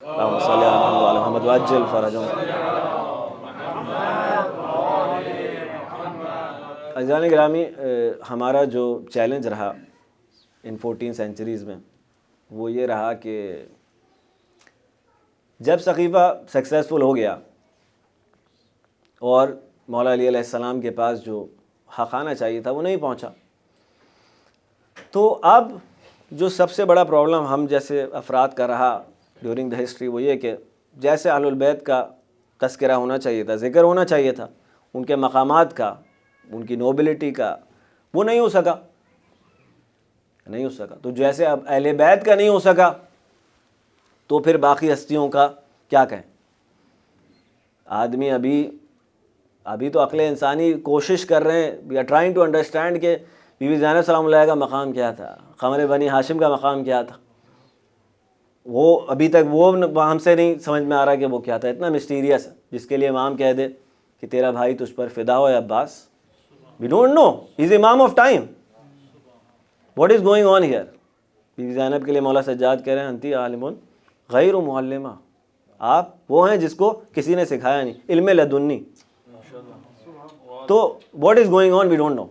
اللہم صلی علی محمد وعجل فرجہم۔ عزیزان گرامی، ہمارا جو چیلنج رہا ان 14 سینچریز میں وہ یہ رہا کہ جب سقیفہ سکسیسفل ہو گیا اور مولا علی علیہ السلام کے پاس جو حق آنا چاہیے تھا وہ نہیں پہنچا، تو اب جو سب سے بڑا پرابلم ہم جیسے افراد کا رہا ڈیورنگ دا ہسٹری وہ یہ کہ جیسے اہل البیت کا تذکرہ ہونا چاہیے تھا، ذکر ہونا چاہیے تھا، ان کے مقامات کا، ان کی نوبلٹی کا، وہ نہیں ہو سکا، نہیں ہو سکا۔ تو جیسے اب اہل بیت کا نہیں ہو سکا تو پھر باقی ہستیوں کا کیا کہیں؟ آدمی ابھی تو عقل انسانی کوشش کر رہے ہیں، we are trying to understand کہ بی بی زینب سلام اللہ کا مقام کیا تھا، قمر بنی ہاشم کا مقام کیا تھا، وہ ابھی تک وہ ہم سے نہیں سمجھ میں آ رہا کہ وہ کیا تھا، اتنا مسٹیریس ہے جس کے لیے امام کہہ دے کہ تیرا بھائی تجھ پر فدا ہو یا عباس۔ وی ڈونٹ نو، ہی از امام of time, what is going on here. بی بی زینب کے لیے مولا سجاد کہہ رہے ہیں انتی عالم غیر معلمہ، آپ وہ ہیں جس کو کسی نے سکھایا نہیں، علم لدنی۔ تو what is going on we don't know.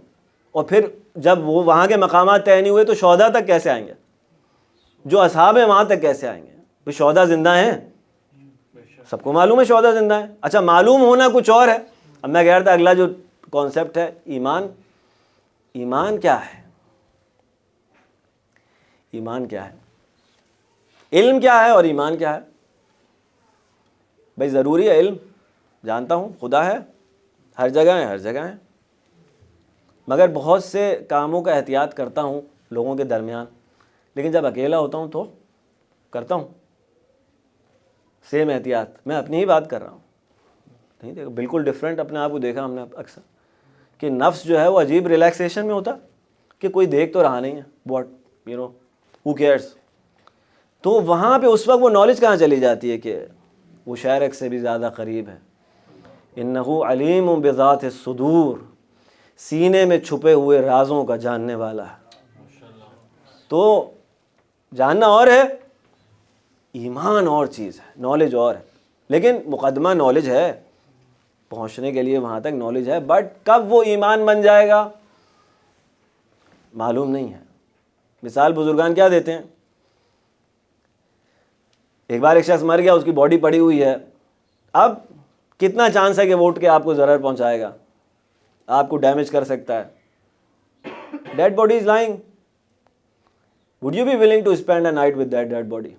اور پھر جب وہ وہاں کے مقامات طے نہیں ہوئے تو شہداء تک کیسے آئیں گے؟ جو اصحاب ہیں وہاں تک کیسے آئیں گے؟ تو شہداء زندہ ہیں، سب کو معلوم ہے شہداء زندہ ہیں۔ اچھا، معلوم ہونا کچھ اور ہے۔ اب میں کہہ رہا تھا اگلا جو کانسیپٹ ہے ایمان کیا ہے؟ ایمان کیا ہے؟ علم کیا ہے اور ایمان کیا ہے؟ بھائی ضروری ہے علم، جانتا ہوں خدا ہے، ہر جگہ ہے، مگر بہت سے کاموں کا احتیاط کرتا ہوں لوگوں کے درمیان، لیکن جب اکیلا ہوتا ہوں تو کرتا ہوں سیم احتیاط۔ میں اپنی ہی بات کر رہا ہوں، نہیں دیکھو بالکل ڈفرینٹ اپنے آپ کو دیکھا ہم نے اکثر کہ نفس جو ہے وہ عجیب ریلیکسیشن میں ہوتا کہ کوئی دیکھ تو رہا نہیں ہے، what you know who cares. تو وہاں پہ اس وقت وہ نالج کہاں چلی جاتی ہے کہ وہ شاعر سے بھی زیادہ قریب ہے۔ انہو علیم بذات الصدور، سینے میں چھپے ہوئے رازوں کا جاننے والا ہے۔ تو جاننا اور ہے، ایمان اور چیز ہے، نالج اور ہے، لیکن مقدمہ نالج ہے، پہنچنے کے لیے وہاں تک نالج ہے، بٹ کب وہ ایمان بن جائے گا معلوم نہیں ہے۔ مثال بزرگان کیا دیتے ہیں، ایک بار ایک شخص مر گیا، اس کی باڈی پڑی ہوئی ہے، اب کتنا چانس ہے کہ وہ اٹھ کے آپ کو ضرر پہنچائے گا، آپ کو ڈیمیج کر سکتا ہے۔ Dead body is lying, would you be willing to spend a night with that dead body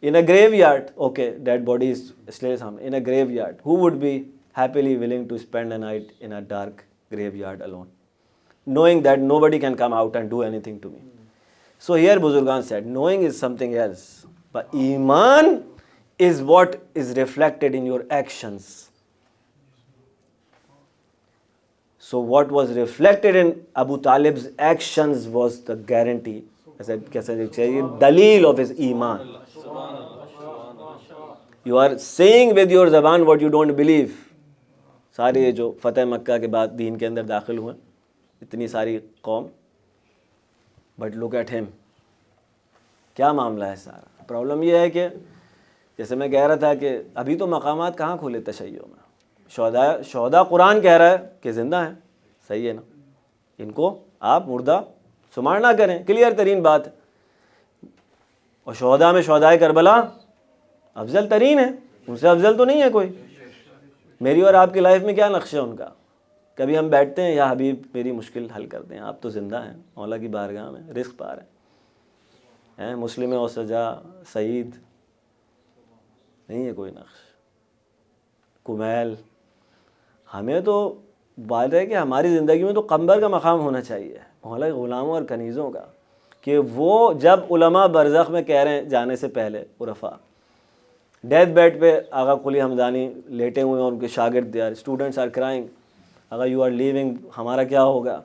in a graveyard? Okay, dead body is still some in a graveyard. Who would be happily willing to spend a night in a dark graveyard alone, knowing that nobody can come out and do anything to me? So here Buzurgan said knowing is something else, but iman is what is reflected in your actions. So what was reflected in Abu Talib's actions was the guarantee, daleel of his iman. You are saying with your زبان what you don't believe. سارے جو فتح مکہ کے بعد دین کے اندر داخل ہوئے اتنی ساری قوم، بٹ لک ایٹ ہم، کیا معاملہ ہے سارا؟ پرابلم یہ ہے کہ جیسے میں کہہ رہا تھا کہ ابھی تو مقامات کہاں کھولے تشیع میں، شہداء قرآن کہہ رہا ہے کہ زندہ ہیں، صحیح ہے نا، ان کو آپ مردہ شمار نہ کریں، کلیئر ترین بات ہے۔ اور شہداء میں شہداء کربلا افضل ترین ہے، ان سے افضل تو نہیں ہے کوئی۔ میری اور آپ کی لائف میں کیا نقشہ ہے ان کا؟ کبھی ہم بیٹھتے ہیں یا حبیب میری مشکل حل کر دیں، آپ تو زندہ ہیں، مولا کی بارگاہ میں رزق پا رہے ہیں، مسلم اور سجا سعید، نہیں ہے کوئی نقش کمیل۔ ہمیں تو بات ہے کہ ہماری زندگی میں تو قمبر کا مقام ہونا چاہیے، مولا کے غلاموں اور کنیزوں کا، کہ وہ جب علماء برزخ میں کہہ رہے ہیں جانے سے پہلے، عرفاء ڈیتھ بیڈ پہ آقا قلی حمدانی لیٹے ہوئے ہیں اور ان کے شاگرد اسٹوڈنٹس آر کرائنگ، آقا یو آر لیونگ، ہمارا کیا ہوگا؟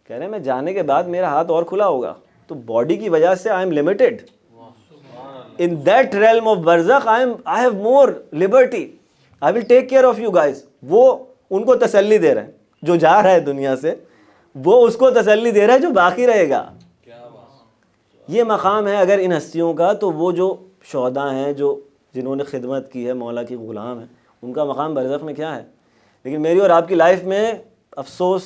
کہہ رہے ہیں میں جانے کے بعد میرا ہاتھ اور کھلا ہوگا، تو باڈی کی وجہ سے I am limited in that realm of barzakh. I have more liberty, I will take care of you guys. وہ ان کو تسلی دے رہے ہیں، جو جا رہا ہے دنیا سے وہ اس کو تسلی دے رہا ہے جو باقی رہے گا۔ یہ مقام ہے اگر ان ہستیوں کا، تو وہ جو شہداء ہیں، جو جنہوں نے خدمت کی ہے، مولا کی غلام ہیں، ان کا مقام برزخ میں کیا ہے؟ لیکن میری اور آپ کی لائف میں افسوس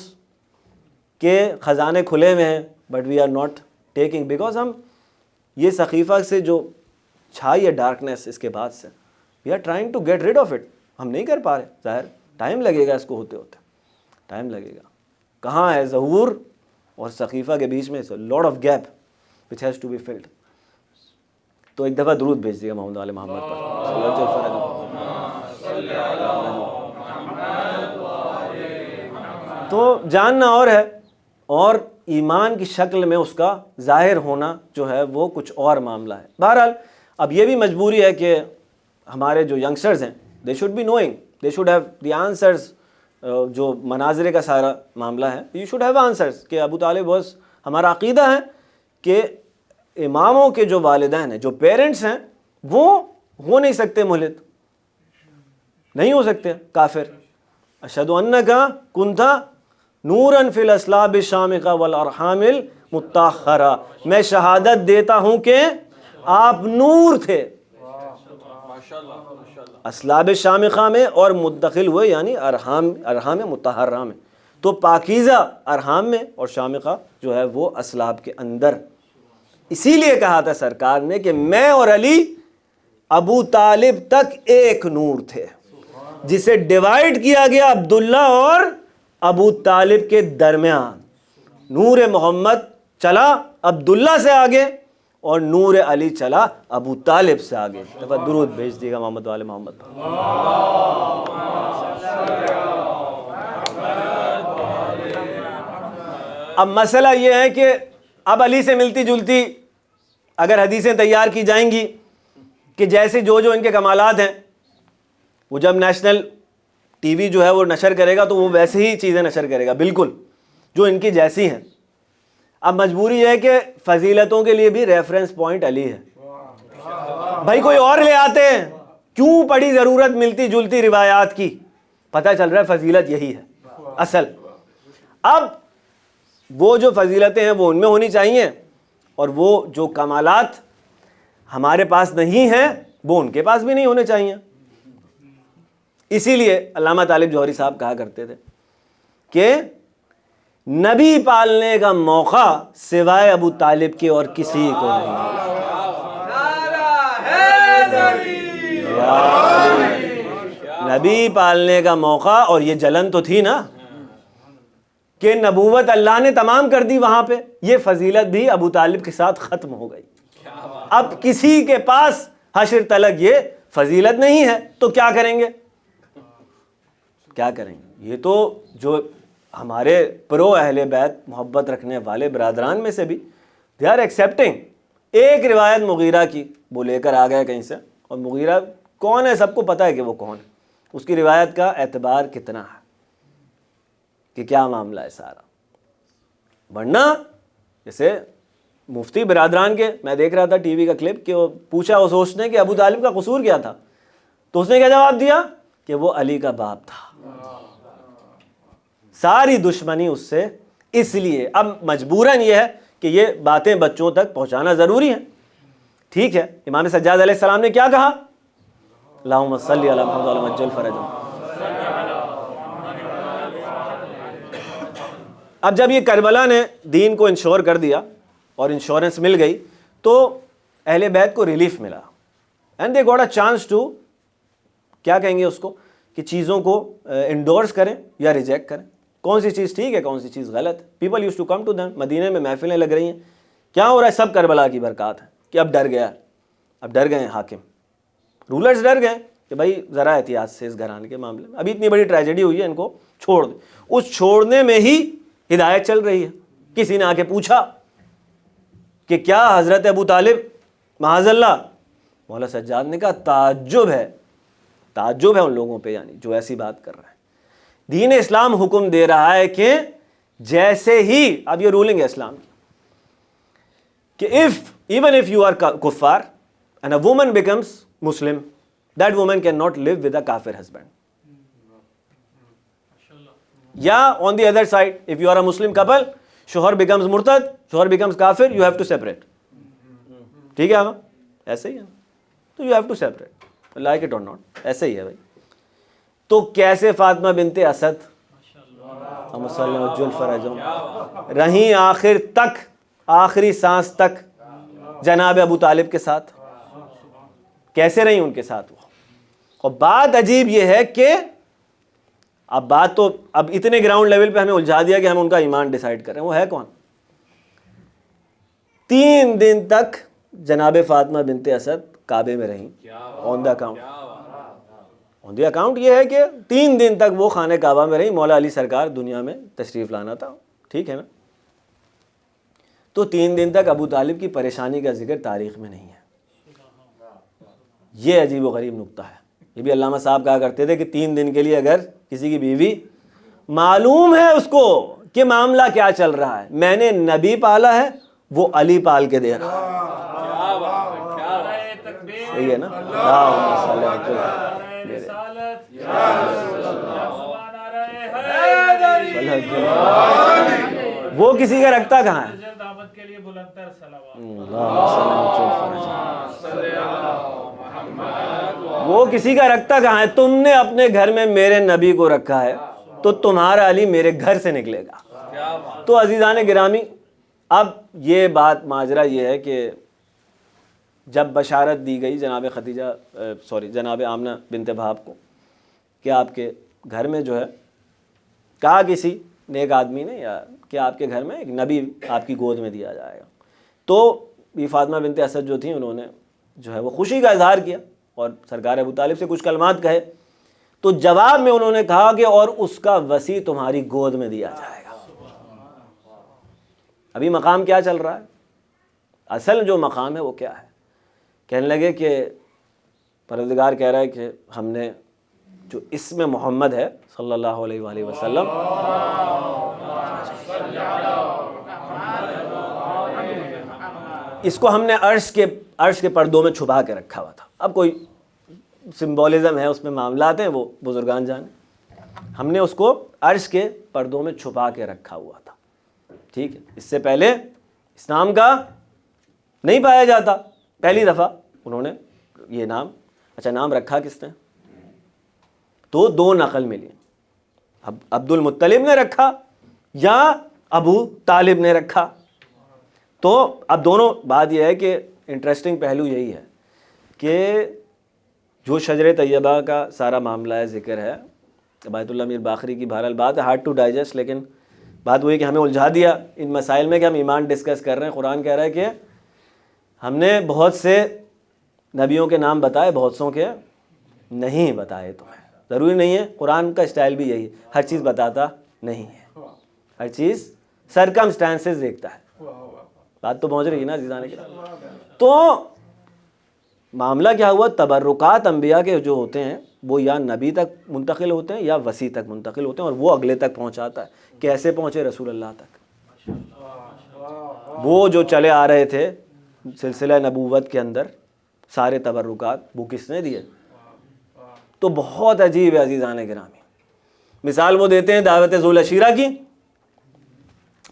کہ خزانے کھلے ہوئے ہیں، but we are not taking, because ہم یہ سقیفہ سے جو چھائی ہے ڈارکنیس اس کے بعد سے، we are trying to get rid of it, ہم نہیں کر پا رہے. ظاہر ٹائم لگے گا اس کو ہوتے ہوتے، ٹائم لگے گا. کہاں ہے ظہور اور سقیفہ کے بیچ میں lot of gap which has to be filled. تو ایک دفعہ درود بھیج دیجیے محمد والے محمد پر. تو جاننا اور ہے، اور ایمان کی شکل میں اس کا ظاہر ہونا جو ہے وہ کچھ اور معاملہ ہے. بہرحال اب یہ بھی مجبوری ہے کہ ہمارے جو ینگسٹرز ہیں they should be knowing, they should have the answers. جو مناظرے کا سارا معاملہ ہے، you should have answers کہ ابو طالب بس ہمارا عقیدہ ہے کہ اماموں کے جو والدین ہیں، جو پیرنٹس ہیں، وہ ہو نہیں سکتے ملحد، نہیں ہو سکتے کافر. اشہد انک کنت نورا فی الاصلاب الشامخہ والارحام المطہرہ، میں شہادت دیتا ہوں کہ آپ نور تھے اصلاب شامخہ میں اور منتقل ہوئے یعنی ارحام مطہرہ میں. تو پاکیزہ ارحام میں اور شامخہ جو ہے وہ اصلاب کے اندر. اسی لیے کہا تھا سرکار نے کہ میں اور علی ابو طالب تک ایک نور تھے، جسے ڈیوائیڈ کیا گیا عبداللہ اور ابو طالب کے درمیان. نور محمد چلا عبداللہ سے آگے اور نور علی چلا ابو طالب سے آگے. دفعہ درود بھیج دیے گا محمد والے محمد پر. اب مسئلہ یہ ہے کہ اب علی سے ملتی جلتی اگر حدیثیں تیار کی جائیں گی کہ جیسے جو ان کے کمالات ہیں، وہ جب نیشنل ٹی وی جو ہے وہ نشر کرے گا تو وہ ویسے ہی چیزیں نشر کرے گا بالکل جو ان کی جیسی ہیں. اب مجبوری یہ ہے کہ فضیلتوں کے لیے بھی ریفرنس پوائنٹ علی ہے. بھائی کوئی اور لے آتے ہیں، کیوں پڑی ضرورت ملتی جلتی روایات کی؟ پتہ چل رہا ہے فضیلت یہی ہے اصل. اب وہ جو فضیلتیں ہیں وہ ان میں ہونی چاہیے، اور وہ جو کمالات ہمارے پاس نہیں ہیں وہ ان کے پاس بھی نہیں ہونے چاہیے. اسی لیے علامہ طالب جوہری صاحب کہا کرتے تھے کہ نبی پالنے کا موقع سوائے ابو طالب کے اور کسی کو نہیں. نبی پالنے کا موقع، اور یہ جلن تو تھی نا کہ نبوت اللہ نے تمام کر دی وہاں پہ، یہ فضیلت بھی ابو طالب کے ساتھ ختم ہو گئی. اب کسی کے پاس حشر تلک یہ فضیلت نہیں ہے تو کیا کریں گے؟ کیا کریں گے؟ یہ تو جو ہمارے پرو اہل بیت محبت رکھنے والے برادران میں سے بھی دے آر ایکسیپٹنگ. ایک روایت مغیرہ کی وہ لے کر آ گئے کہیں سے، اور مغیرہ کون ہے سب کو پتہ ہے کہ وہ کون ہے، اس کی روایت کا اعتبار کتنا ہے کہ کیا معاملہ ہے سارا. ورنہ جیسے مفتی برادران کے میں دیکھ رہا تھا ٹی وی کا کلپ کہ وہ پوچھا اس ہوسٹ نے کہ ابو طالب کا قصور کیا تھا، تو اس نے کیا جواب دیا کہ وہ علی کا باپ تھا. ساری دشمنی اس سے. اس لیے اب مجبوراً یہ ہے کہ یہ باتیں بچوں تک پہنچانا ضروری ہے. ٹھیک ہے، امام سجاد علیہ السلام نے کیا کہا؟ اللہم صلی علی محمد وعلی عجل فرجہم. اب جب یہ کربلا نے دین کو انشور کر دیا اور انشورنس مل گئی تو اہل بیت کو ریلیف ملا، and they got a chance to, کیا کہیں گے اس کو، کہ چیزوں کو انڈورس کریں یا ریجیکٹ کریں، کون سی چیز ٹھیک ہے کون سی چیز غلط ہے. People use to come to them. مدینے میں محفلیں لگ رہی ہیں، کیا ہو رہا ہے؟ سب کربلا کی برکات ہے کہ اب ڈر گیا، اب ڈر گئے حاکم، رولرز ڈر گئے کہ بھائی ذرا احتیاط سے اس گھرانے کے معاملے میں، ابھی اتنی بڑی ٹریجڈی ہوئی ہے، ان کو چھوڑ دیں. اس چھوڑنے میں ہی ہدایت چل رہی ہے. کسی نے آ کے پوچھا کہ کیا حضرت ابو طالب معاذ اللہ؟ مولا سجاد نے کہا تعجب ہے ان لوگوں پہ، یعنی جو ایسی بات کر رہے ہیں. دین اسلام حکم دے رہا ہے کہ جیسے ہی، اب یہ رولنگ ہے اسلام کی، کہ even if you are kuffar and a woman becomes Muslim, that woman cannot live with a kafir husband. یا on the other side, if you are a Muslim couple, شوہر becomes مرتد, شوہر becomes کافر, you have to separate. ٹھیک ہے آقا, ایسے ہی ہے. تو you have to separate, like it or not, ایسے ہی ہے بھائی. تو کیسے فاطمہ بنت اسد رہیں آخر تک, آخری سانس تک جناب ابو طالب کے ساتھ, کیسے رہیں ان کے ساتھ وہ. اور بات عجیب یہ ہے کہ اب بات تو اب اتنے گراؤنڈ لیول پہ ہمیں الجھا دیا کہ ہم ان کا ایمان ڈیسائیڈ کر رہے ہیں. وہ ہے کون؟ 3 دن تک جناب فاطمہ بنت اسد کعبے میں رہیں آن the account. On the account یہ ہے کہ 3 دن تک وہ خانہ کعبہ میں رہیں. مولا علی سرکار دنیا میں تشریف لانا تھا, ٹھیک ہے نا. تو 3 دن تک ابو طالب کی پریشانی کا ذکر تاریخ میں نہیں ہے. یہ عجیب و غریب نکتہ ہے. یہ بھی علامہ صاحب کہا کرتے تھے کہ 3 دن کے لیے اگر کسی کی بیوی معلوم ہے اس کو کہ معاملہ کیا چل رہا ہے, میں نے نبی پالا ہے, وہ علی پال کے دے رہا ہے. صحیح ہے نا. وہ کسی کا رکھتا کہاں ہے؟ وہ کسی کا رکھتا کہاں ہے؟ تم نے اپنے گھر میں میرے نبی کو رکھا ہے تو تمہارا علی میرے گھر سے نکلے گا. تو عزیزان گرامی, اب یہ بات ماجرا یہ ہے کہ جب بشارت دی گئی جناب آمنہ بنت وہب کو کہ آپ کے گھر میں جو ہے, کہا کسی نیک آدمی نے یا کہ آپ کے گھر میں ایک نبی آپ کی گود میں دیا جائے گا, تو بی فاطمہ بنت اسد جو تھیں انہوں نے جو ہے وہ خوشی کا اظہار کیا اور سرکار ابو طالب سے کچھ کلمات کہے. تو جواب میں انہوں نے کہا کہ اور اس کا وصی تمہاری گود میں دیا جائے گا. ابھی مقام کیا چل رہا ہے؟ اصل جو مقام ہے وہ کیا ہے؟ کہنے لگے کہ پروردگار کہہ رہا ہے کہ ہم نے جو اسم محمد ہے صلی اللہ علیہ وآلہ وسلم, اس کو ہم نے عرش کے پردوں میں چھپا کے رکھا ہوا تھا. اب کوئی سمبولزم ہے اس میں, معاملات ہیں, وہ بزرگان جانے. ہم نے اس کو عرش کے پردوں میں چھپا کے رکھا ہوا تھا, ٹھیک ہے. اس سے پہلے اسلام کا نہیں پایا جاتا, پہلی دفعہ انہوں نے یہ نام, اچھا نام رکھا کس نے؟ تو 2 نقل ملی, عبد المطلب نے رکھا یا ابو طالب نے رکھا. تو اب دونوں, بات یہ ہے کہ انٹرسٹنگ پہلو یہی ہے کہ جو شجر طیبہ کا سارا معاملہ ہے, ذکر ہے, بیت اللہ میر باقری کی بہرحال بات ہے, ہارڈ ٹو ڈائجسٹ, لیکن بات وہی کہ ہمیں الجھا دیا ان مسائل میں کہ ہم ایمان ڈسکس کر رہے ہیں. قرآن کہہ رہا ہے کہ ہم نے بہت سے نبیوں کے نام بتائے, بہت سوں کے نہیں بتائے تمہیں. ضروری نہیں ہے, قرآن کا اسٹائل بھی یہی ہے, ہر چیز بتاتا نہیں ہے, ہر چیز سرکمسٹانسز دیکھتا ہے. بات تو پہنچ رہی ہے نا عزیزان کے. تو معاملہ کیا ہوا, تبرکات انبیاء کے جو ہوتے ہیں وہ یا نبی تک منتقل ہوتے ہیں یا وصی تک منتقل ہوتے ہیں, اور وہ اگلے تک پہنچاتا ہے. کیسے پہنچے؟ رسول اللہ تک. وہ جو چلے آ رہے تھے سلسلہ نبوت کے اندر سارے تبرکات, وہ کس نے دیے؟ تو بہت عجیب ہے عزیزان گرامی. مثال وہ دیتے ہیں دعوت ذوال عشیرہ کی,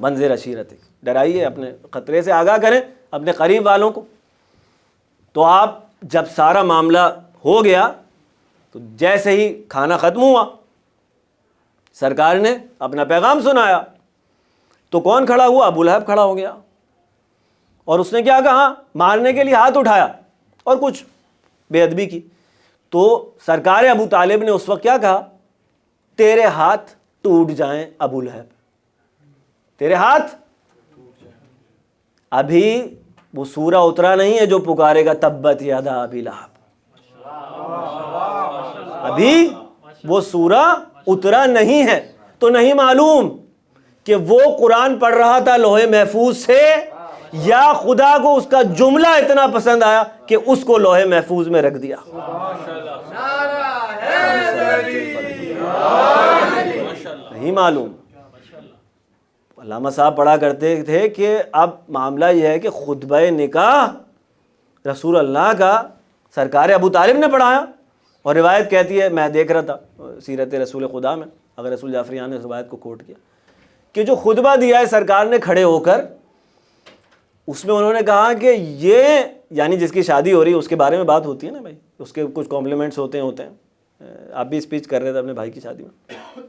منظر عشیرت, ڈرائیے, اپنے خطرے سے آگاہ کریں اپنے قریب والوں کو. تو آپ جب سارا معاملہ ہو گیا تو جیسے ہی کھانا ختم ہوا, سرکار نے اپنا پیغام سنایا, تو کون کھڑا ہوا؟ ابو لہب کھڑا ہو گیا. اور اس نے کیا کہا؟ مارنے کے لیے ہاتھ اٹھایا اور کچھ بے ادبی کی. تو سرکار ابو طالب نے اس وقت کیا کہا؟ تیرے ہاتھ ٹوٹ جائیں ابو لہب, تیرے ہاتھ. ابھی وہ سورہ اترا نہیں ہے جو پکارے گا تبت یدا ابی لہب, ابھی وہ سورہ اترا نہیں ہے. تو نہیں معلوم کہ وہ قرآن پڑھ رہا تھا لوح محفوظ سے, یا خدا کو اس کا جملہ اتنا پسند آیا کہ اس کو لوح محفوظ میں رکھ دیا. نہیں معلوم. علامہ صاحب پڑھا کرتے تھے کہ اب معاملہ یہ ہے کہ خطبہ نکاح رسول اللہ کا سرکار ابو طالب نے پڑھایا. اور روایت کہتی ہے, میں دیکھ رہا تھا سیرت رسول خدا میں, اگر رسول جعفریان نے روایت کو کوٹ کیا, کہ جو خطبہ دیا ہے سرکار نے کھڑے ہو کر, اس میں انہوں نے کہا کہ یعنی جس کی شادی ہو رہی ہے اس کے بارے میں بات ہوتی ہے نا بھائی, اس کے کچھ کمپلیمنٹس ہوتے ہیں. آپ بھی اسپیچ کر رہے تھے اپنے بھائی کی شادی میں,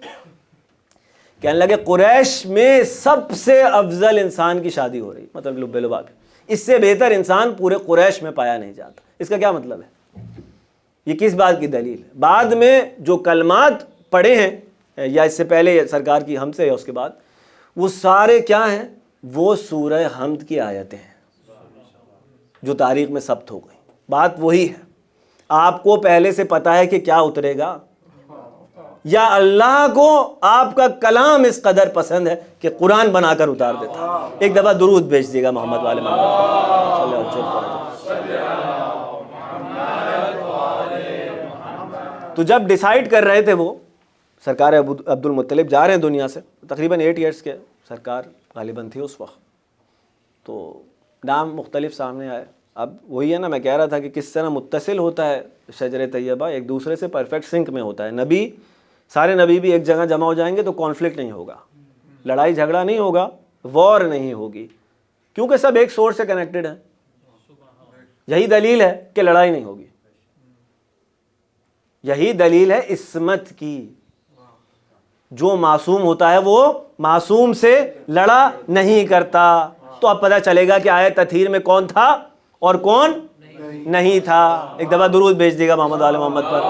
کہنے لگے قریش میں سب سے افضل انسان کی شادی ہو رہی, مطلب لب لباب, اس سے بہتر انسان پورے قریش میں پایا نہیں جاتا. اس کا کیا مطلب ہے؟ یہ کس بات کی دلیل ہے؟ بعد میں جو کلمات پڑھے ہیں یا اس سے پہلے سرکار کی حمد سے یا اس کے بعد, وہ سارے کیا ہیں؟ وہ سورہ حمد کی آیتیں ہیں جو تاریخ میں ثبت ہو گئی. بات وہی ہے, آپ کو پہلے سے پتہ ہے کہ کیا اترے گا, یا اللہ کو آپ کا کلام اس قدر پسند ہے کہ قرآن بنا کر اتار دیتا. ایک دفعہ درود بھیج دیے گا محمد والے محمد. تو جب ڈیسائیڈ کر رہے تھے وہ, سرکار عبد المطلب جا رہے ہیں دنیا سے, تقریباً 8 ایئرس کے سرکار غالباً تھی اس وقت, تو نام مختلف سامنے آئے. اب وہی ہے نا, میں کہہ رہا تھا کہ کس طرح متصل ہوتا ہے شجر طیبہ, ایک دوسرے سے پرفیکٹ سنک میں ہوتا ہے. نبی, سارے نبی بھی ایک جگہ جمع ہو جائیں گے تو کانفلکٹ نہیں ہوگا, لڑائی جھگڑا نہیں ہوگا, وار نہیں ہوگی, کیونکہ سب ایک سورس سے کنیکٹڈ ہیں. یہی دلیل ہے کہ لڑائی نہیں ہوگی, یہی دلیل ہے عصمت کی. جو معصوم ہوتا ہے وہ معصوم سے لڑا نہیں کرتا. تو اب پتہ چلے گا کہ آیت تطہیر میں کون تھا اور کون نہیں تھا. ایک دفعہ درود بھیج دے گا محمد آل محمد پر.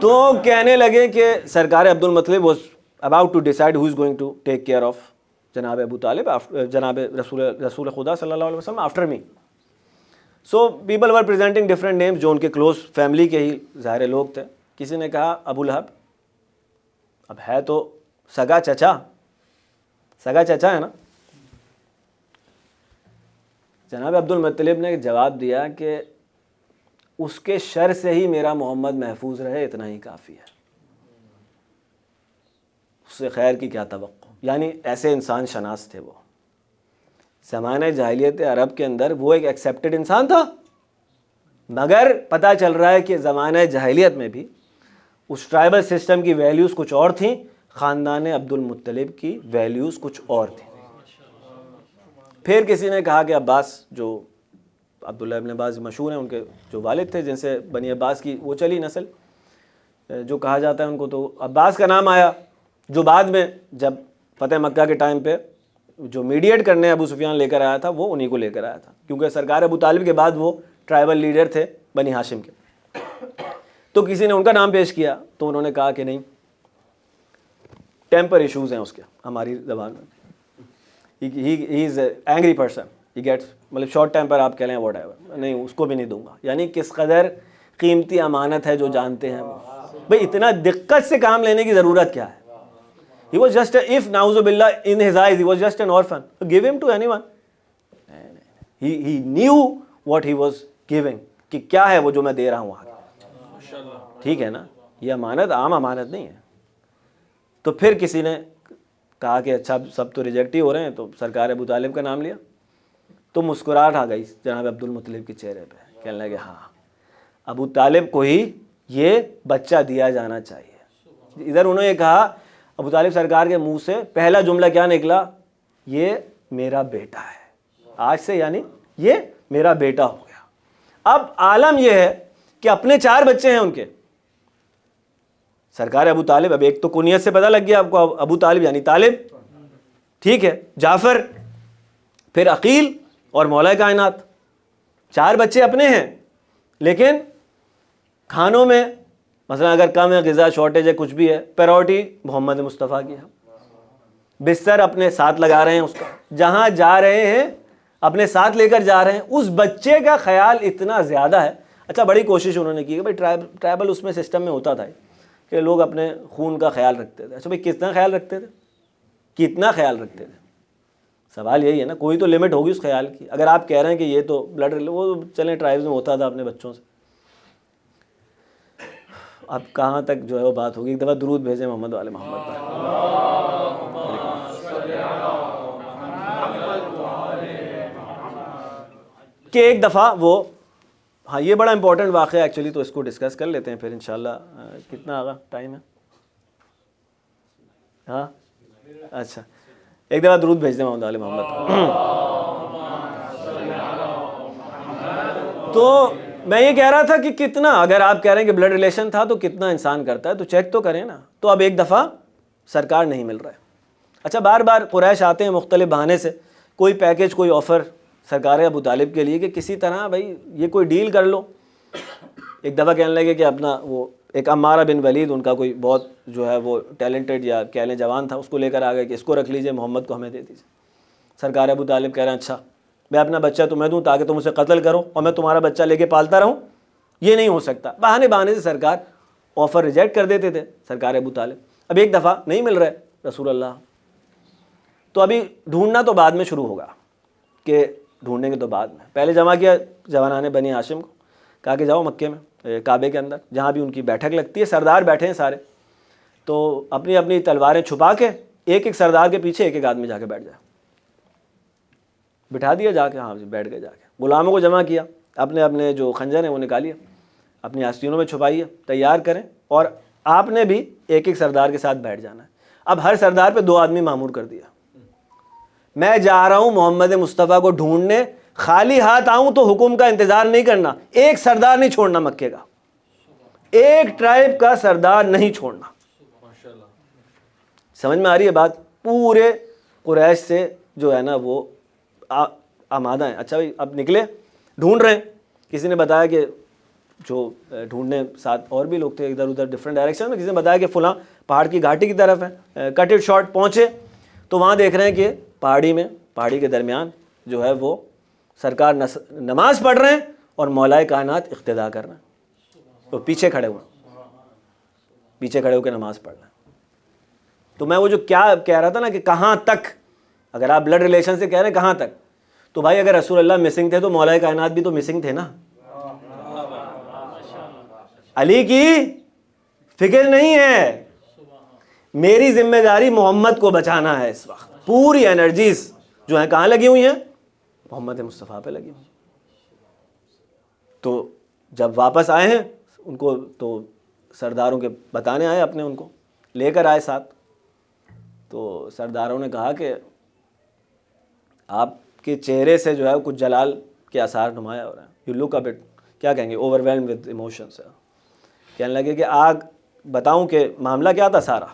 تو کہنے لگے کہ سرکار عبد المطلب was about to decide who is going to take care of جناب ابو طالب, جناب رسول خدا صلی اللہ علیہ وسلم after me. So people were presenting different names جو ان کے کلوز فیملی کے ہی ظاہر لوگ تھے. کسی نے کہا ابو لہب, اب ہے تو سگا چچا ہے نا. جناب عبد المطلب نے جواب دیا کہ اس کے شر سے ہی میرا محمد محفوظ رہے, اتنا ہی کافی ہے, اس سے خیر کی کیا توقع. یعنی ایسے انسان شناس تھے وہ. زمانہ جاہلیت عرب کے اندر وہ ایک ایکسیپٹڈ انسان تھا, مگر پتہ چل رہا ہے کہ زمانہ جاہلیت میں بھی اس ٹرائبل سسٹم کی ویلیوز کچھ اور تھیں, خاندان عبد المطلب کی ویلیوز کچھ اور تھیں. پھر کسی نے کہا کہ عباس, جو عبداللہ ابن عباس مشہور ہیں, ان کے جو والد تھے جن سے بنی عباس کی وہ چلی نسل جو کہا جاتا ہے ان کو, تو عباس کا نام آیا, جو بعد میں جب فتح مکہ کے ٹائم پہ جو میڈیٹ کرنے ابو سفیان لے کر آیا تھا وہ انہی کو لے کر آیا تھا, کیونکہ سرکار ابو طالب کے بعد وہ ٹرائبل لیڈر تھے بنی ہاشم کے. تو کسی نے ان کا نام پیش کیا تو انہوں نے کہا کہ نہیں, ٹیمپر ایشوز ہیں اس کے, ہماری زبان میں he is angry person, he gets, مطلب شارٹ ٹیمپر آپ کہہ لیں واٹ ایور, نہیں اس کو بھی نہیں دوں گا. یعنی کس قدر قیمتی امانت ہے جو جانتے ہیں بھئی, اتنا دقت سے کام لینے کی ضرورت کیا ہے. He was just if نعوذ باللہ in his eyes he was just an orphan, give him to anyone. He knew what he was giving, کہ کیا ہے وہ جو میں دے رہا ہوں آگے. ٹھیک ہے نا, یہ امانت عام امانت نہیں ہے. تو پھر کسی نے کہا کہ اچھا سب تو ریجیکٹ ہی ہو رہے ہیں, تو سرکار ابو طالب کا نام لیا تو مسکراہٹ آ گئی جناب عبد المطلب کے چہرے پہ. کہنے لگے ہاں ابو طالب کو ہی یہ بچہ دیا جانا چاہیے. ادھر انہوں نے کہا, ابو طالب سرکار کے منہ سے پہلا جملہ کیا نکلا, یہ میرا بیٹا ہے آج سے, یعنی یہ میرا بیٹا ہو گیا. اب عالم یہ ہے کہ اپنے 4 بچے ہیں ان کے, سرکار ابو طالب, اب ایک تو کنیت سے پتہ لگ گیا آپ کو, ابو طالب یعنی طالب, ٹھیک ہے, جعفر, پھر عقیل اور مولا کائنات. 4 بچے اپنے ہیں, لیکن کھانوں میں مثلا اگر کم ہے, غذا شارٹیج ہے, کچھ بھی ہے, پرائورٹی محمد مصطفیٰ کی ہے. بستر اپنے ساتھ لگا رہے ہیں اس کا, جہاں جا رہے ہیں اپنے ساتھ لے کر جا رہے ہیں. اس بچے کا خیال اتنا زیادہ ہے. اچھا بڑی کوشش انہوں نے کی کہ بھائی ٹرائبل اس میں سسٹم میں ہوتا تھا کہ لوگ اپنے خون کا خیال رکھتے تھے. اچھا بھائی کتنا خیال رکھتے تھے, کتنا خیال رکھتے تھے, سوال یہی ہے نا. کوئی تو لمٹ ہوگی اس خیال کی. اگر آپ کہہ رہے ہیں کہ یہ تو بلڈ, وہ چلیں ٹرائبز میں ہوتا تھا اپنے بچوں سے, اب کہاں تک جو ہے وہ بات ہوگی. ایک دفعہ درود بھیجیں محمد والے محمد پر. کہ ایک دفعہ وہ, ہاں یہ بڑا امپورٹنٹ واقعہ ہے ایکچولی, تو اس کو ڈسکس کر لیتے ہیں پھر انشاءاللہ. کتنا آگا ٹائم ہے؟ ہاں اچھا, ایک دفعہ درود بھیج دیں محمد علی محمد. تو میں یہ کہہ رہا تھا کہ کتنا، اگر آپ کہہ رہے ہیں کہ بلڈ ریلیشن تھا تو کتنا انسان کرتا ہے، تو چیک تو کریں نا. تو اب ایک دفعہ سرکار نہیں مل رہا ہے. اچھا بار بار قریش آتے ہیں مختلف بہانے سے، کوئی پیکیج کوئی آفر سرکار ابو طالب کے لیے کہ کسی طرح بھائی یہ کوئی ڈیل کر لو. ایک دفعہ کہنے لگے کہ اپنا وہ ایک عمارہ بن ولید، ان کا کوئی بہت جو ہے وہ ٹیلنٹڈ یا کہہ لیں جوان تھا، اس کو لے کر آ گئے کہ اس کو رکھ لیجئے، محمد کو ہمیں دے دیجیے. سرکار ابو طالب کہہ رہے ہیں اچھا میں اپنا بچہ تمہیں دوں تاکہ تم اسے قتل کرو اور میں تمہارا بچہ لے کے پالتا رہوں، یہ نہیں ہو سکتا. بہانے بہانے سے سرکار آفر ریجیکٹ کر دیتے تھے سرکار ابو طالب. اب ایک دفعہ نہیں مل رہے رسول اللہ، تو ابھی ڈھونڈنا تو بعد میں شروع ہوگا، کہ ڈھونڈیں گے تو بعد میں. پہلے جمع کیا جوانان بنی ہاشم کو، کہا کہ جاؤ مکے میں کعبے کے اندر جہاں بھی ان کی بیٹھک لگتی ہے، سردار بیٹھے ہیں سارے، تو اپنی اپنی تلواریں چھپا کے ایک ایک سردار کے پیچھے ایک ایک آدمی جا کے بیٹھ جائے. بٹھا دیا جا کے، ہاں بیٹھ گئے. جا کے غلاموں کو جمع کیا، اپنے اپنے جو خنجر ہیں وہ نکالیے، اپنی آستینوں میں چھپائیے، تیار کریں، اور آپ نے بھی ایک ایک سردار کے ساتھ بیٹھ جانا ہے. اب ہر سردار پہ 2 آدمی مامور کر دیا. میں جا رہا ہوں محمد مصطفیٰ کو ڈھونڈنے، خالی ہاتھ آؤں تو حکم کا انتظار نہیں کرنا، ایک سردار نہیں چھوڑنا مکے کا، ایک ٹرائب کا سردار نہیں چھوڑنا. سمجھ میں آ رہی ہے بات؟ پورے قریش سے جو ہے نا وہ آمادہ ہیں. اچھا بھائی اب نکلے، ڈھونڈ رہے ہیں. کسی نے بتایا کہ جو ڈھونڈنے ساتھ اور بھی لوگ تھے ادھر ادھر ڈفرینٹ ڈائریکشن میں، کسی نے بتایا کہ فلاں پہاڑ کی گھاٹی کی طرف ہے. کٹ اٹ شارٹ پہنچے تو وہاں دیکھ رہے ہیں کہ پہاڑی کے درمیان جو ہے وہ سرکار نماز پڑھ رہے ہیں اور مولا کائنات اقتدا کر رہے ہیں، تو پیچھے کھڑے ہو کے نماز پڑھ رہے ہیں. تو میں وہ جو کیا کہہ رہا تھا نا کہ کہاں تک، اگر آپ بلڈ ریلیشن سے کہہ رہے ہیں کہاں تک، تو بھائی اگر رسول اللہ مسنگ تھے تو مولا کائنات بھی تو مسنگ تھے نا. علی کی فکر نہیں ہے، میری ذمہ داری محمد کو بچانا ہے. اس وقت پوری انرجیز جو ہیں کہاں لگی ہوئی ہیں؟ محمد مصطفیٰ پہ لگی ہوئی. تو جب واپس آئے ہیں ان کو تو سرداروں کے بتانے آئے، اپنے ان کو لے کر آئے ساتھ. تو سرداروں نے کہا کہ آپ کے چہرے سے جو ہے کچھ جلال کے آثار نمایاں ہو رہے ہیں. یو لک اے بٹ، کیا کہیں گے، اوور ویلمڈ ود ایموشنس. کہنے لگے کہ بتاؤں کہ معاملہ کیا تھا سارا.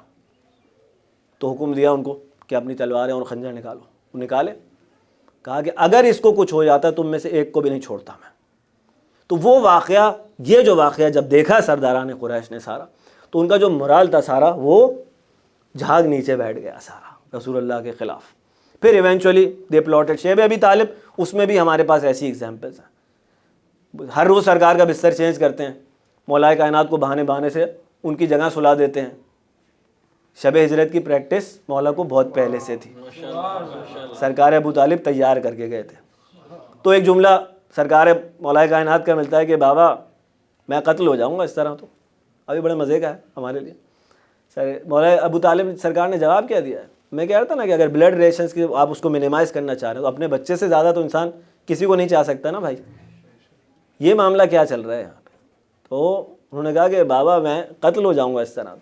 تو حکم دیا ان کو کہ اپنی تلواریں اور خنجر نکالو. وہ نکالے. کہا کہ اگر اس کو کچھ ہو جاتا تم میں سے ایک کو بھی نہیں چھوڑتا میں. تو وہ واقعہ، یہ جو واقعہ جب دیکھا سرداران قریش نے سارا، تو ان کا جو مرال تھا سارا وہ جھاگ نیچے بیٹھ گیا سارا رسول اللہ کے خلاف. پھر ایونچولی دے پلاٹڈ شیب ابی طالب. اس میں بھی ہمارے پاس ایسی ایگزامپلس ہیں. ہر روز سرکار کا بستر چینج کرتے ہیں، مولا کائنات کو بہانے بہانے سے ان کی جگہ سلا دیتے ہیں. شب ہجرت کی پریکٹس مولا کو بہت پہلے سے تھی، سرکار ابو طالب تیار کر کے گئے تھے. تو ایک جملہ سرکار مولا کائنات کا ملتا ہے کہ بابا میں قتل ہو جاؤں گا اس طرح. تو ابھی بڑے مزے کا ہے ہمارے لیے. مولا ابو طالب سرکار نے جواب کیا دیا ہے؟ میں کہہ رہا تھا نا کہ اگر بلڈ ریلیشنس کی آپ اس کو منیمائز کرنا چاہ رہے ہو تو اپنے بچے سے زیادہ تو انسان کسی کو نہیں چاہ سکتا نا بھائی. یہ معاملہ کیا چل رہا ہے یہاں پہ؟ تو انہوں نے کہا کہ بابا میں قتل ہو جاؤں گا اس طرح.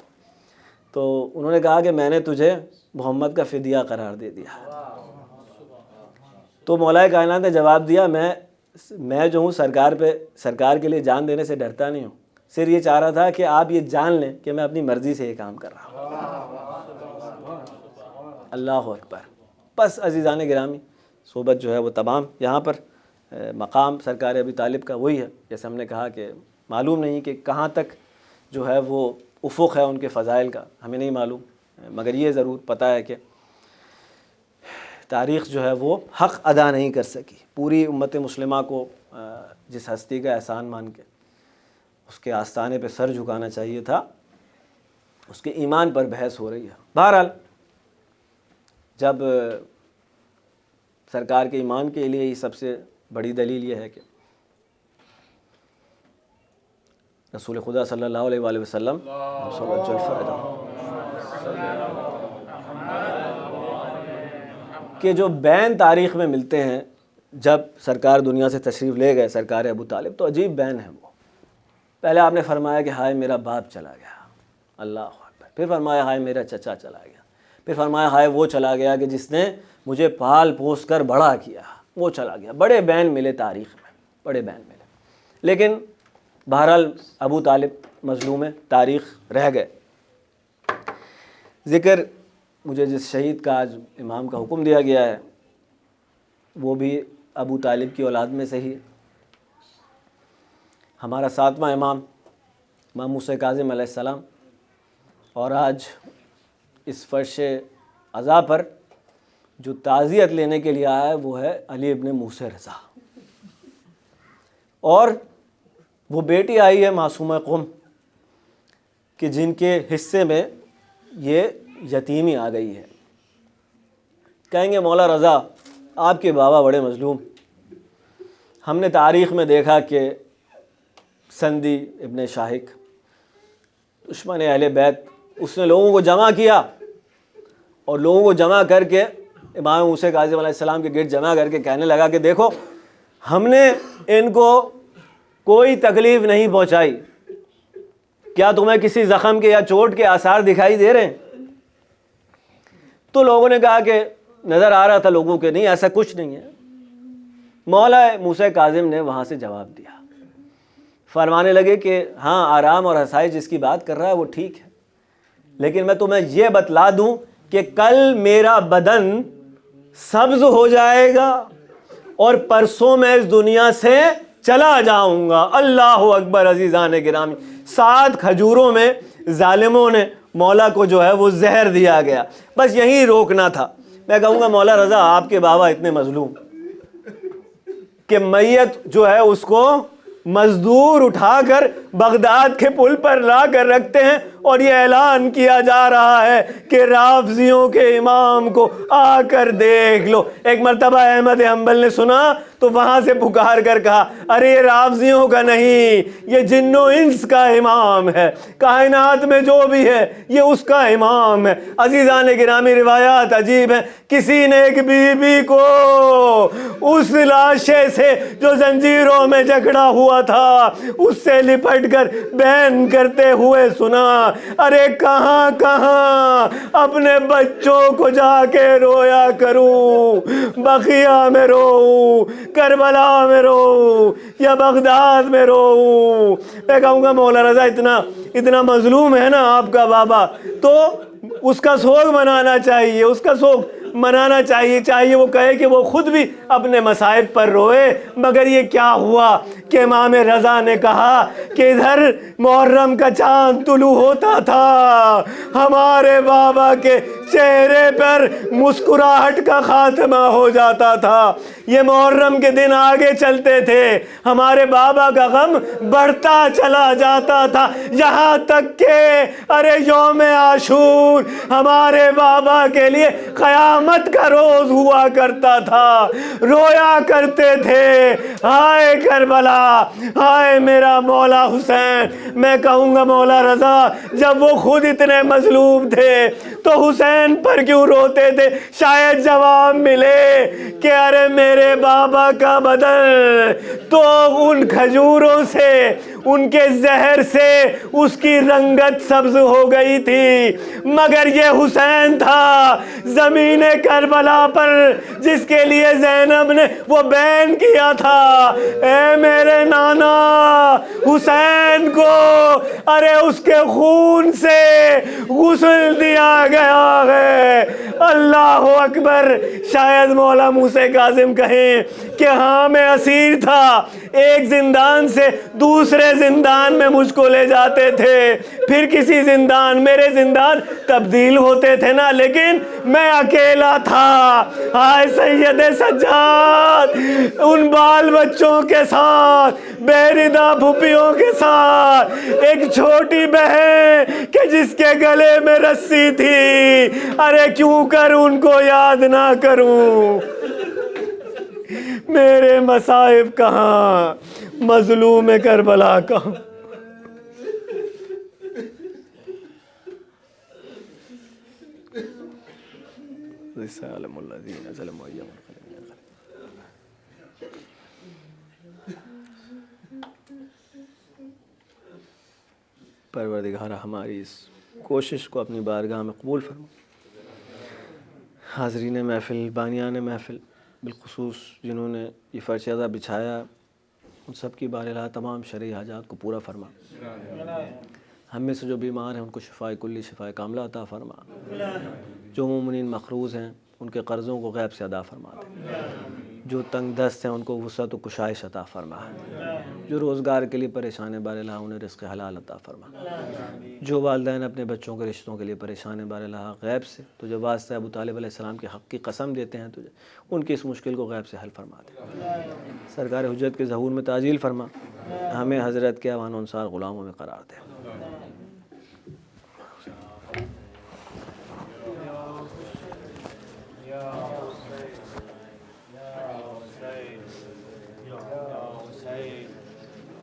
تو انہوں نے کہا کہ میں نے تجھے محمد کا فدیہ قرار دے دیا. تو مولا کائنات نے جواب دیا میں جو ہوں سرکار کے لیے جان دینے سے ڈرتا نہیں ہوں، صرف یہ چاہ رہا تھا کہ آپ یہ جان لیں کہ میں اپنی مرضی سے یہ کام کر رہا ہوں. اللہ اکبر. بس عزیزان گرامی، صحبت جو ہے وہ تمام یہاں پر مقام سرکار ابی طالب کا وہی ہے. جیسے ہم نے کہا کہ معلوم نہیں کہ کہاں تک جو ہے وہ افق ہے ان کے فضائل کا، ہمیں نہیں معلوم، مگر یہ ضرور پتہ ہے کہ تاریخ جو ہے وہ حق ادا نہیں کر سکی. پوری امت مسلمہ کو جس ہستی کا احسان مان کے اس کے آستانے پہ سر جھکانا چاہیے تھا، اس کے ایمان پر بحث ہو رہی ہے. بہرحال جب سرکار کے ایمان کے لیے ہی سب سے بڑی دلیل یہ ہے کہ رسول خدا صلی اللہ علیہ وآلہ وسلم کہ جو بین تاریخ میں ملتے ہیں جب سرکار دنیا سے تشریف لے گئے سرکار ابو طالب، تو عجیب بین ہے وہ. پہلے آپ نے فرمایا کہ ہائے میرا باپ چلا گیا، اللہ اکبر. پھر فرمایا ہائے میرا چچا چلا گیا. پھر فرمایا ہائے وہ چلا گیا کہ جس نے مجھے پال پوس کر بڑا کیا، وہ چلا گیا۔ بڑے بین ملے تاریخ میں، بڑے بین ملے، لیکن بہرحال ابو طالب مظلوم تاریخ رہ گئے۔ ذکر مجھے جس شہید کا آج امام کا حکم دیا گیا ہے وہ بھی ابو طالب کی اولاد میں سے ہی ہے۔ ہمارا 7واں امام موسیٰ کاظم علیہ السلام، اور آج اس فرش عزا پر جو تعزیت لینے کے لیے آیا ہے وہ ہے علی ابن موسیٰ رضا، اور وہ بیٹی آئی ہے معصومہ قم کہ جن کے حصے میں یہ یتیمی آ گئی ہے۔ کہیں گے مولا رضا آپ کے بابا بڑے مظلوم، ہم نے تاریخ میں دیکھا کہ سندی ابن شاہق دشمن اہل بیت، اس نے لوگوں کو جمع کیا اور لوگوں کو جمع کر کے امام موسیٰ کاظم علیہ السلام کے گرد جمع کر کے کہنے لگا کہ دیکھو ہم نے ان کو کوئی تکلیف نہیں پہنچائی، کیا تمہیں کسی زخم کے یا چوٹ کے آثار دکھائی دے رہے ہیں؟ تو لوگوں نے کہا کہ نظر آ رہا تھا لوگوں کے نہیں ایسا کچھ نہیں ہے۔ مولا موسیٰ کاظم نے وہاں سے جواب دیا، فرمانے لگے کہ ہاں آرام اور آسائش جس کی بات کر رہا ہے وہ ٹھیک ہے، لیکن میں تمہیں یہ بتلا دوں کہ کل میرا بدن سبز ہو جائے گا اور پرسوں میں اس دنیا سے چلا جاؤں گا۔ اللہ اکبر عزیزان گرامی، 7 کھجوروں میں ظالموں نے مولا کو جو ہے وہ زہر دیا گیا، بس یہیں روکنا تھا۔ میں کہوں گا مولا رضا آپ کے بابا اتنے مظلوم کہ میت جو ہے اس کو مزدور اٹھا کر بغداد کے پل پر لا کر رکھتے ہیں اور یہ اعلان کیا جا رہا ہے کہ رافضیوں کے امام کو آ کر دیکھ لو۔ ایک مرتبہ احمد حنبل نے سنا تو وہاں سے پکار کر کہا ارے یہ رافضیوں کا نہیں، یہ جن و انس کا امام ہے، کائنات میں جو بھی ہے یہ اس کا امام ہے۔ عزیزان گرامی روایات عجیب ہیں، کسی نے ایک بی بی کو اس لاشے سے جو زنجیروں میں جکڑا ہوا تھا اس سے لپٹ کر بین کرتے ہوئے سنا، ارے کہاں کہاں اپنے بچوں کو جا کے رویا کروں، بقیہ میں رو، کربلا میں رو یا بغداد میں رو۔ میں کہوں گا مولا رضا اتنا مظلوم ہے نا آپ کا بابا، تو اس کا سوگ منانا چاہیے، اس کا سوگ منانا چاہیے وہ کہے کہ وہ خود بھی اپنے مصائب پر روئے۔ مگر یہ کیا ہوا کہ امام رضا نے کہا کہ ادھر محرم کا چاند طلوع ہوتا تھا، ہمارے بابا کے چہرے پر مسکراہٹ کا خاتمہ ہو جاتا تھا، یہ محرم کے دن آگے چلتے تھے، ہمارے بابا کا غم بڑھتا چلا جاتا تھا، یہاں تک کہ ارے یوم عاشور ہمارے بابا کے لیے قیامت کا روز ہوا کرتا تھا، رویا کرتے تھے ہائے کربلا، ہائے میرا مولا حسین۔ میں کہوں گا مولا رضا جب وہ خود اتنے مظلوم تھے تو حسین پر کیوں روتے تھے؟ شاید جواب ملے کہ ارے میرے بابا کا بدن تو ان کھجوروں سے، ان کے زہر سے اس کی رنگت سبز ہو گئی تھی، مگر یہ حسین تھا زمین کربلا پر جس کے لیے زینب نے وہ بین کیا تھا، اے میرے نانا حسین کو ارے اس کے خون سے غسل دیا گیا ہے۔ اللہ اکبر۔ شاید مولا موسیٰ کاظم کہیں کہ ہاں میں اسیر تھا، ایک زندان سے دوسرے زندان میں مجھ کو لے جاتے تھے، پھر کسی زندان، میرے زندان تبدیل ہوتے تھے نا، لیکن میں اکیلا تھا۔ ہائے سید سجاد ان بال بچوں کے ساتھ، بیردہ پھوپھیوں کے ساتھ، ایک چھوٹی بہن کہ جس کے گلے میں رسی تھی، ارے کیوں کر ان کو یاد نہ کروں؟ میرے مصائب کہاں، مظلوم کربلا کہاں؟ پروردگار ہماری اس کوشش کو اپنی بارگاہ میں قبول فرما۔ حاضرین محفل، بانیان محفل، بالخصوص جنہوں نے یہ فرش ادا بچھایا، ان سب کی بارالہ تمام شرعی حاجات کو پورا فرما۔ ہم میں سے جو بیمار ہیں ان کو شفائے کلی، شفائے کاملہ عطا فرما۔ جو مومنین مقروض ہیں ان کے قرضوں کو غیب سے ادا فرما دے۔ جو تنگ دست ہیں ان کو وسعت و کشائش عطا فرما۔ جو روزگار کے لیے پریشان ہیں بارالہ انہیں رزق حلال عطا فرما۔ جو والدین اپنے بچوں کے رشتوں کے لیے پریشان ہیں بارالہ غیب سے تو جو واسطہ ابو طالب علیہ السلام کے حق کی قسم دیتے ہیں تجھے، ان کی اس مشکل کو غیب سے حل فرما دے۔ سرکار حجت کے ظہور میں تعجیل فرما، ہمیں حضرت کے اوان و انصار غلاموں میں قرار دے۔